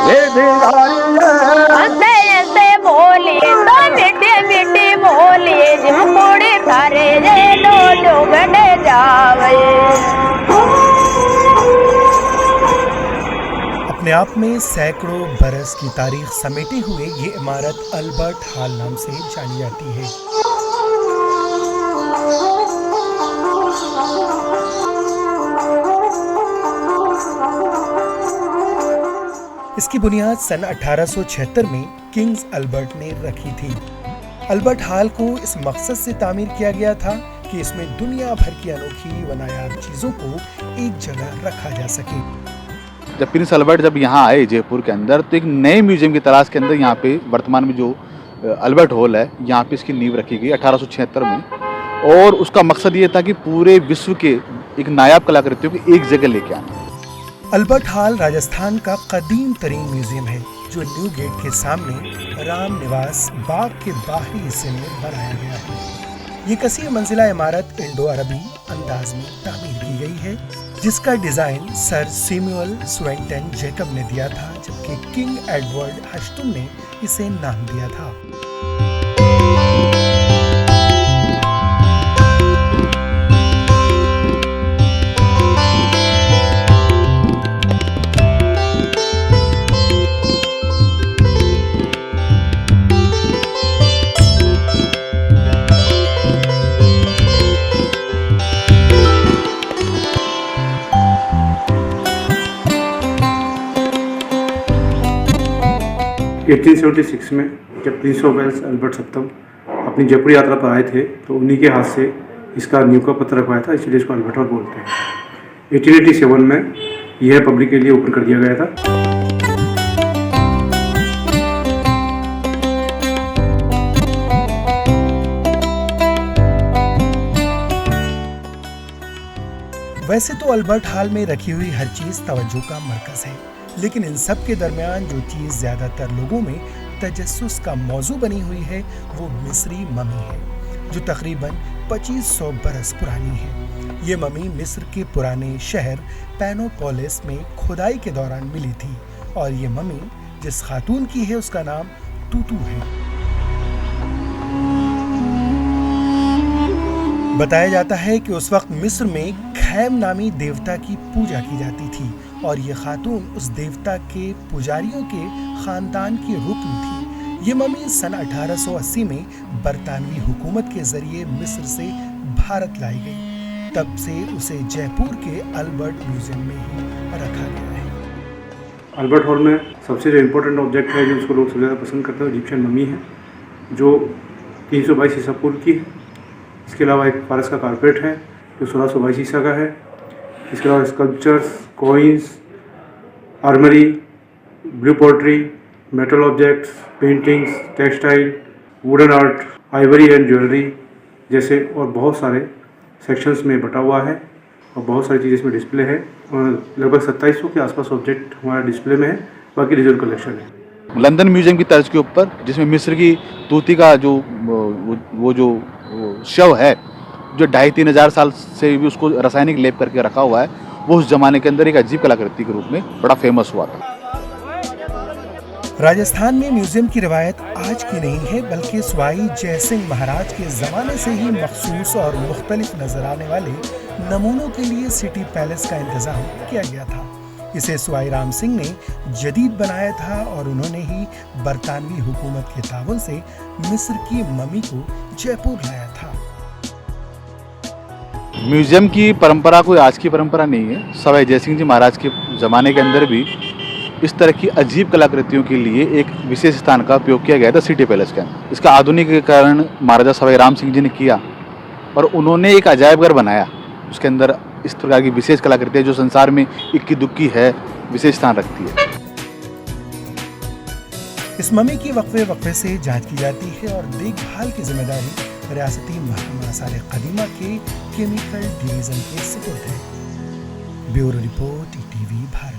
हंसते हंसते बोलिए तो मीठी मीठी बोलिए जिम कुड़ी थारे जे डोलो गड़े जावे। अपने आप में सैकड़ों बरस की तारीख समेटे हुए ये इमारत अल्बर्ट हॉल नाम से जानी जाती है। इसकी बुनियाद सन 1876 में किंग्स अल्बर्ट ने रखी थी। अल्बर्ट हॉल को इस मकसद से तामीर किया गया था कि इसमें दुनिया भर की अनोखी व नायाब चीजों को एक जगह रखा जा सके। जब प्रिंस अल्बर्ट जब यहाँ आए जयपुर के अंदर, तो एक नए म्यूजियम की तलाश के अंदर यहाँ पे वर्तमान में जो अल्बर्ट हॉल है, यहाँ पे इसकी नींव रखी गई 1876 में। और उसका मकसद ये था कि पूरे विश्व के एक नायाब कलाकृतियों को एक जगह लेके आना। अल्बर्ट हॉल राजस्थान का कदीम तरीन म्यूजियम है, जो न्यू गेट के सामने राम निवास बाग के बाहरी हिस्से में बनाया गया है। ये कसी मंजिला इमारत इंडो अरबी अंदाज में तामीर की गई है, जिसका डिजाइन सर सैमुअल स्वेंटन जैकब ने दिया था, जबकि किंग एडवर्ड हश्तुम ने इसे नाम दिया था। (1876) में जब प्रिंस ऑफ वेल्स अल्बर्ट सप्तम अपनी जयपुर यात्रा पर आए थे, तो उन्हीं के हाथ से इसका नींव का पत्थर रखवाया था, इसलिए इसको अल्बर्ट हॉल बोलते हैं। 1887 में यह पब्लिक के लिए ओपन कर दिया गया था। वैसे तो अल्बर्ट हॉल में रखी हुई हर चीज तवज्जो का मरकज है, लेकिन इन सब के दरमियान जो चीज ज्यादातर लोगों में तजस्सुस का मौजू बनी हुई है, वो मिस्री ममी है, जो तकरीबन 2500 बरस पुरानी है। ये ममी मिस्र के पुराने शहर पैनोपोलिस में खुदाई के दौरान मिली थी, और ये ममी जिस खातून की है उसका नाम तूतू है। बताया जाता है कि उस वक्त मिस्र में खैम नामी देवता की पूजा की जाती थी, और ये खातून उस देवता के पुजारियों के खानदान की रुकन थी। ये ममी सन 1880 में बरतानवी हुकूमत के जरिए मिस्र से भारत लाई गई। तब से उसे जयपुर के अल्बर्ट म्यूजियम में ही रखा गया है। अल्बर्ट हॉल में सबसे जो इम्पोर्टेंट ऑब्जेक्ट है, जो उसको लोग सबसे ज़्यादा पसंद करते हैं, इजिप्शियन ममी है, जो 322 ईसा पूर्व की है। इसके अलावा एक फारस का कारपेट है, जो 1622 ईसा का है। इसके अलावा sculptures, coins, armoury, blue pottery, metal objects, paintings, textile, wooden art, ivory and jewellery जैसे और बहुत सारे सेक्शंस में बटा हुआ है, और बहुत सारी चीज़ें इसमें डिस्प्ले है। और लगभग 2700 के आसपास ऑब्जेक्ट हमारा डिस्प्ले में है, बाकी रिजर्व कलेक्शन है। लंदन म्यूजियम की तर्ज के ऊपर, जिसमें मिस्र की तूती का जो वो शव है, जो 2500-3000 हजार साल से भी उसको रासायनिक लेप करके रखा हुआ है, वो उस जमाने के अंदर एक अजीब कलाकृति के रूप में बड़ा फेमस हुआ था। राजस्थान में म्यूजियम की रवायत आज की नहीं है, बल्कि सवाई जयसिंह महाराज के जमाने से ही मखसूस और मुख्तलिफ नजर आने वाले नमूनों के लिए सिटी पैलेस का इंतजाम किया गया था। इसे सवाई राम सिंह ने जदीद बनाया था, और उन्होंने ही बरतानवी हुकूमत के ताउन से मिस्र की ममी को जयपुर लाया था। म्यूजियम की परंपरा कोई आज की परंपरा नहीं है। सवाई जयसिंह जी महाराज के ज़माने के अंदर भी इस तरह की अजीब कलाकृतियों के लिए एक विशेष स्थान का उपयोग किया गया था सिटी पैलेस के अंदर। इसका आधुनिकीकरण महाराजा सवाई राम सिंह जी ने किया, और उन्होंने एक अजायब घर बनाया। उसके अंदर इस प्रकार की विशेष कलाकृतियाँ, जो संसार में इक्की दुक्की है, विशेष स्थान रखती है। इस ममी की वक्फे से जांच की जाती है, और देखभाल की जिम्मेदारी रियासती महकमा आसार कदीमा के केमिकल डिवीजन के सुपुर्द है। Bureau report, ETV Bharat.